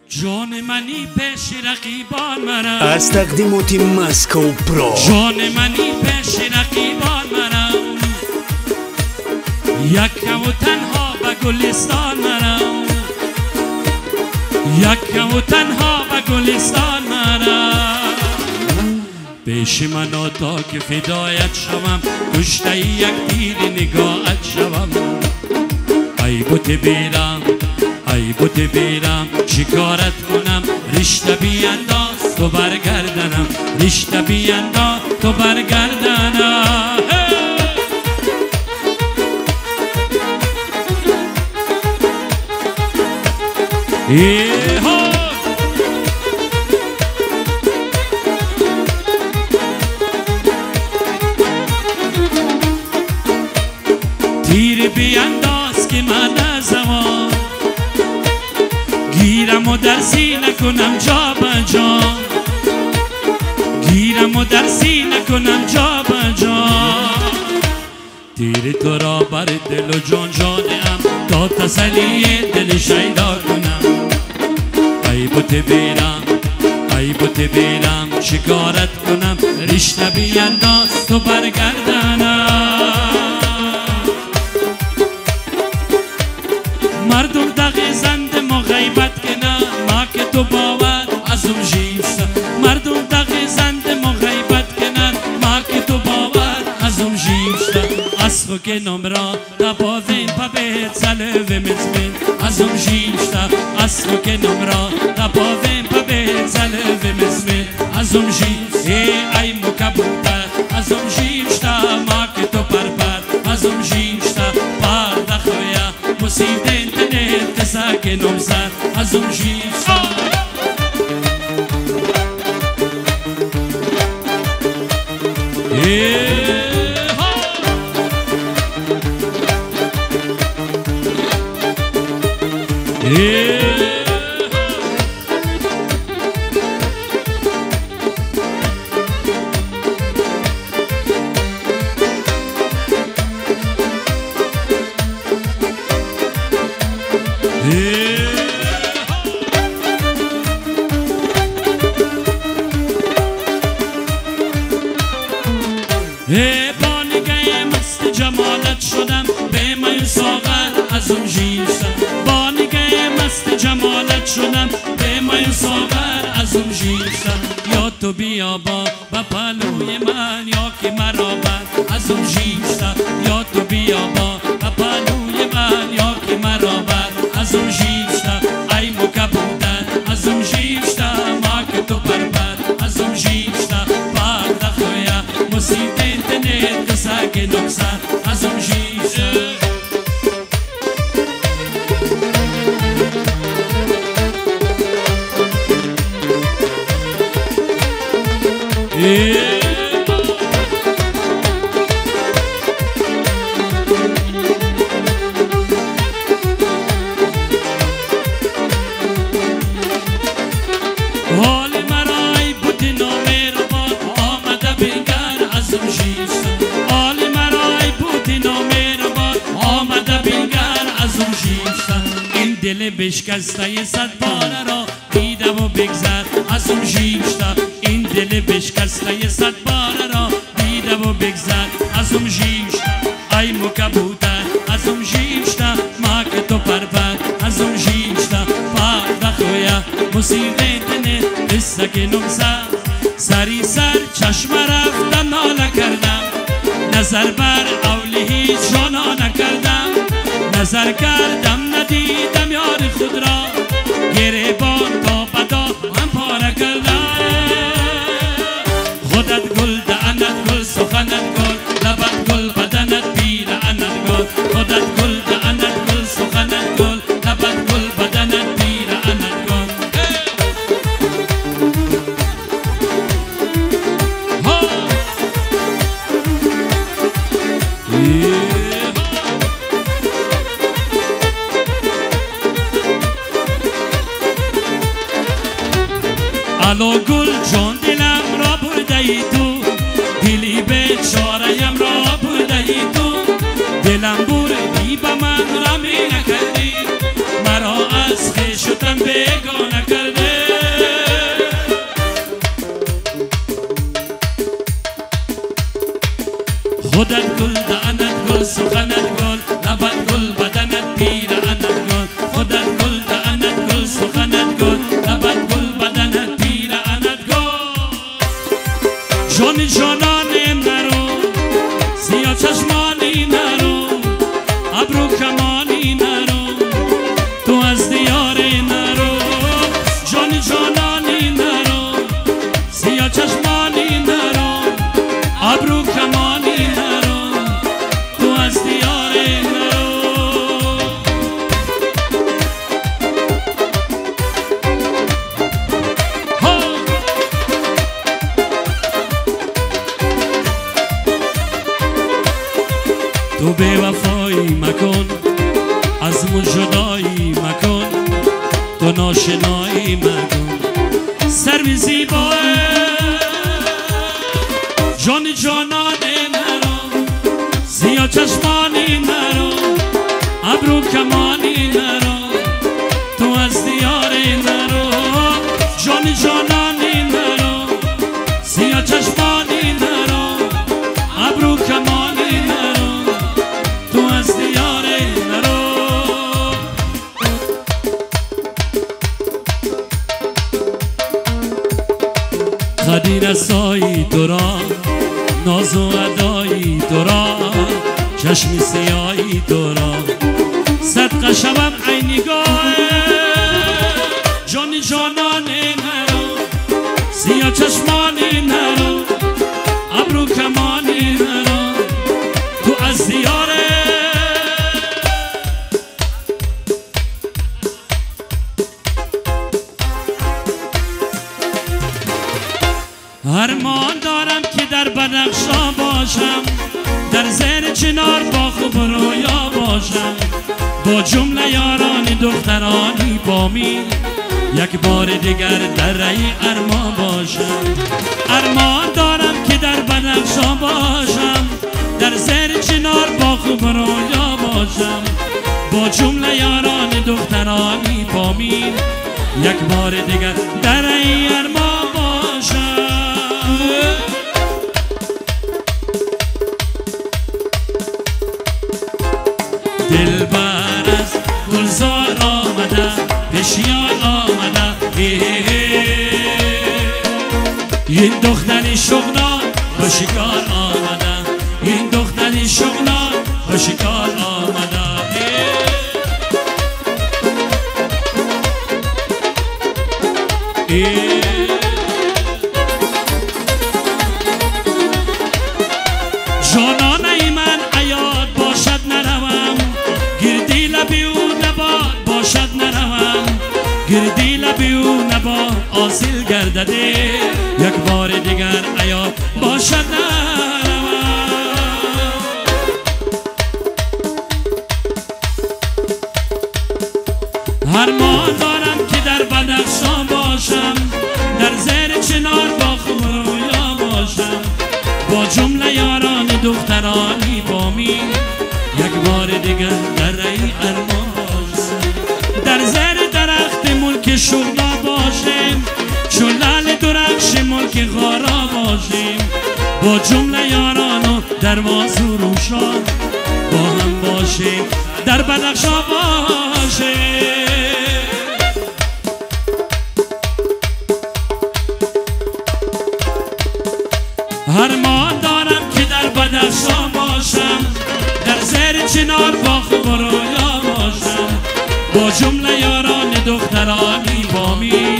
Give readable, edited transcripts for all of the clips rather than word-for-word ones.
جان منی پیش رقیبان مرم از تقدیم تیم مسکو پرو. جان منی پیش رقیبان مرم یکم و تنها به گلستان مرم یکم و تنها به گلستان مرم پیش من تا که فدایت شوم کشته یک تیر نگاهت شوم ای بوت بیرم ای بوت بیرم چیکارت کنم رشته بیانداز تو برگردنم رشته بیانداز تو برگردنم تیر بیانداز که من از زمان گیرم و در سینه کنم جا به جا گیرم و در سینه کنم جا به جا تیر تو را بر دل و جان جانم تا تسلی دل شیدا کنم ای بوت بیرم ای بوت بیرم شکارت کنم رشته بیانداز تو برگردنم مردم دقی زنده ما غیبت کنم ما که تو باور از اون جیست مردم دقی زنده ما غیبت کنم ما که تو باور از اون جیست از خو که نمرا نبازین پا بهت سلوه مزمین از اون جیست از خو که نمرا نبازین پا بهت سلوه مزمین از اون جیست ای مکبوتر از اون جیست ما که تو پرپر از اون جیست پر دخویا مصیبت که نمسر از اون جیست با نگه مست جمالت شدم به من ساغر از اون جیستم با نگه مست جمالت شدم به من ساغر از اون جیستم یا تو بیا با پلوی من یا که مرا بر از اون جیستم یا تو بیا با پلوی من یا که مرا بر از اون جیستم ای مکبوتر از اون جیستم ما که تو پربر از اون جیستم پاک دخویا مصیبت که نمسر از اون جیست حال مرای بود نامه رو باد آمده بینگر از اون جیست این دل بشکسته صد باره را دیدم و بگذر از اون جیشتا این دل بشکسته صد باره را دیدم و بگذر از اون جیشتا ای مکبوتر از اون جیشتا ما که تو پرپر از اون جیشتا پاک دخویا مصیبت نه قصه که نمسر سری سر چشم رفتم ناله کردم نظر بر اولی هیچ جانا نکردم نظر کردم ندیدم یار خود را گریبان تا بدا هم پاره کردم خودت گل دهنت گل سخنت گل لبت گل بدنت پیرهنت گل خودت گل دهنت گل سخنت گل لبت گل بدنت پیرهنت گل الو گل جان دلم را برده ای تو دلی بیچاره‌ام را برده ای تو دلم بردی به من را می نکردی مرا از خویشتن بیگانه کردی بی‌وفایی مکن، از من جدایی مکن، تو ناشنایی مکن. سروی زیبا جان جانان مرا، زیا چشمانی مرا، ابرو کمانی مرا، تو از دیار مرا. جان جانانی مرا، زیا چشمانی مرا، ابرو کمانی مرا، تو از دیار مرا. خدیر سایی تو را، ناز و ادایی تو را، چشم سیایی تو را، صدقه شوم ای نگاه جان جانان مرا، سیاه چشمان مرا، ابرو کمان مرا، تو از دیار ارمان دارم که در بدخشان باشم، در زیر چنار با خوب رویا باشم، با جمله یاران دخترانی بامی یک بار دیگر در رای ارمان باشم. ارمان دارم که در بدخشان باشم، در زیر چنار با خوب رویا باشم، با جمله یاران دخترانی بامی یک بار دیگر در رای ارمان باشم. دلبر از گلزار آمده، پیشیار آمده، این دختری شغلان با شکار آمده، این دختری شغلان با شکار آمده. جانانه من عیاد باشد نروم، گردی لبی او نباد باشد نروم، گردی لبی او نباد آسیل گردده، یک بار دیگر عیاد باشد نروم. ارمان دارم که در بدخشان باشم، در زیر چنار با خوب رویا باشم، با جمله یاران دخترانی بامی یک بار دیگر در رای ارمان باشم، در زیر درخت ملک شغلا باشیم، چون لعل درخش ملک غارا باشیم، با جمله یاران و درواز و روشان با هم باشیم، در بدخشان باشیم. ارمان دارم که در بدخشان باشم، در زیر چنار با خوب رویا باشم، با جمله یاران دخترانی بامی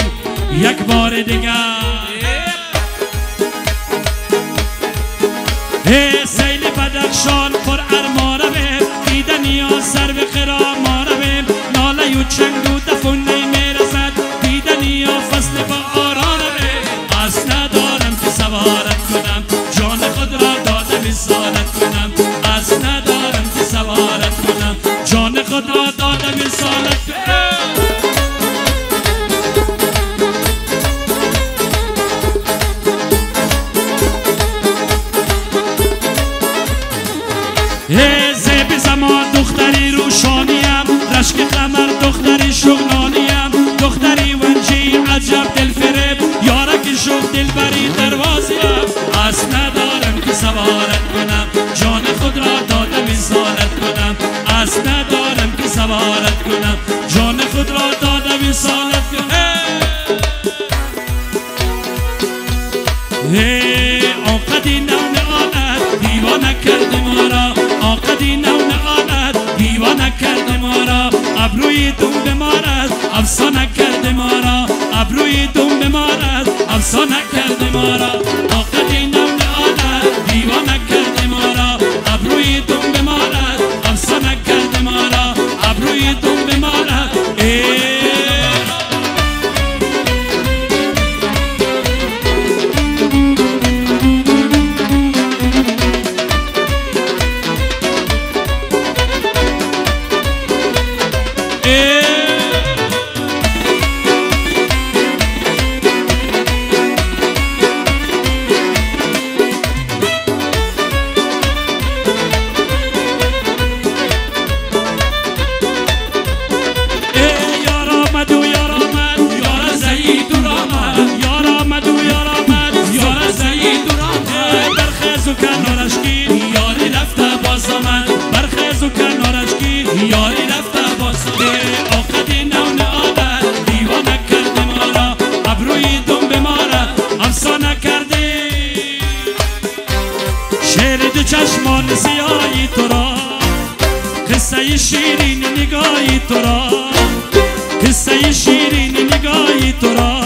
یک بار دیگر. سیل بدخشان پر ارما رویم، دیدن یا سر به خرام رویم، ناله و چنگ و دفن نمیرسد، دیدن یا فصل با آرا رویم. از ندارم که سوارت کنم، جان خود را دادم رسالت کنم، از ندارم که سوارت کنم، جان خود را دادم رسالت کنم. زیب زمان دختری روشانیم، رشک قمر دختری شغلانیم، دختری ونجی عجب دل فریب، یارک شغل دل بری دروازیم. از ندارم که سوارت کنم، جان خود را دادم رسالت کنم، از ندارم که سوارت کنم، جان خود را دادم رسالت کنم. آقدی نون آنت دیوانه کرده ما را، آقدی نون آنت دیوانه کرده ما را، ابروی دم بمارد افسانه کرده ما را، ابروی دم بمارد افسانه کرده ما را. آقدی نون آنت دیوانه کرده ما را، ابروی دم بمارد افسانه کرده ما را، ابروی دم بمارد. قصه شیرین نگاهی تو را قصه شیرین نگاهی تو را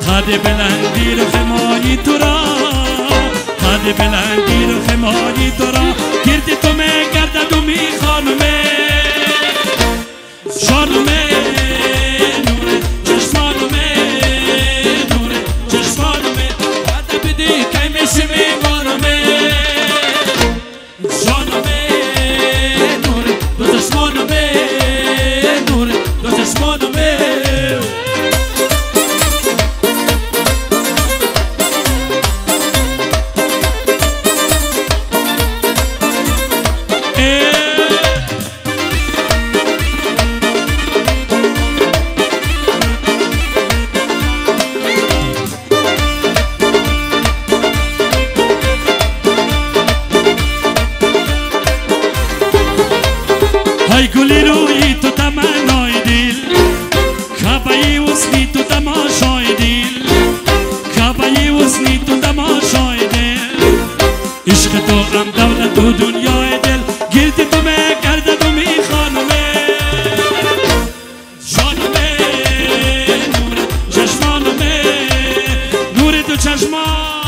قد بلندی رو خمایی تو را قد بلندی رو خمایی تو را گرد تو میگردد و میخوانمه شانمه نور چشمانمه نور چشمانمه قد بدی که میشه میمانمه شانمه نور دو چشمانمه نور دو چشمانمه های گلی روی تو تمنای دل کعبه وصلی تو تماشای دل کعبه وصلی تو تماشای دل عشق تو غم دولت و دنیای دل گرد تو میگردد و میخوانمه شانمه نور چشمانمه نور تو چشمان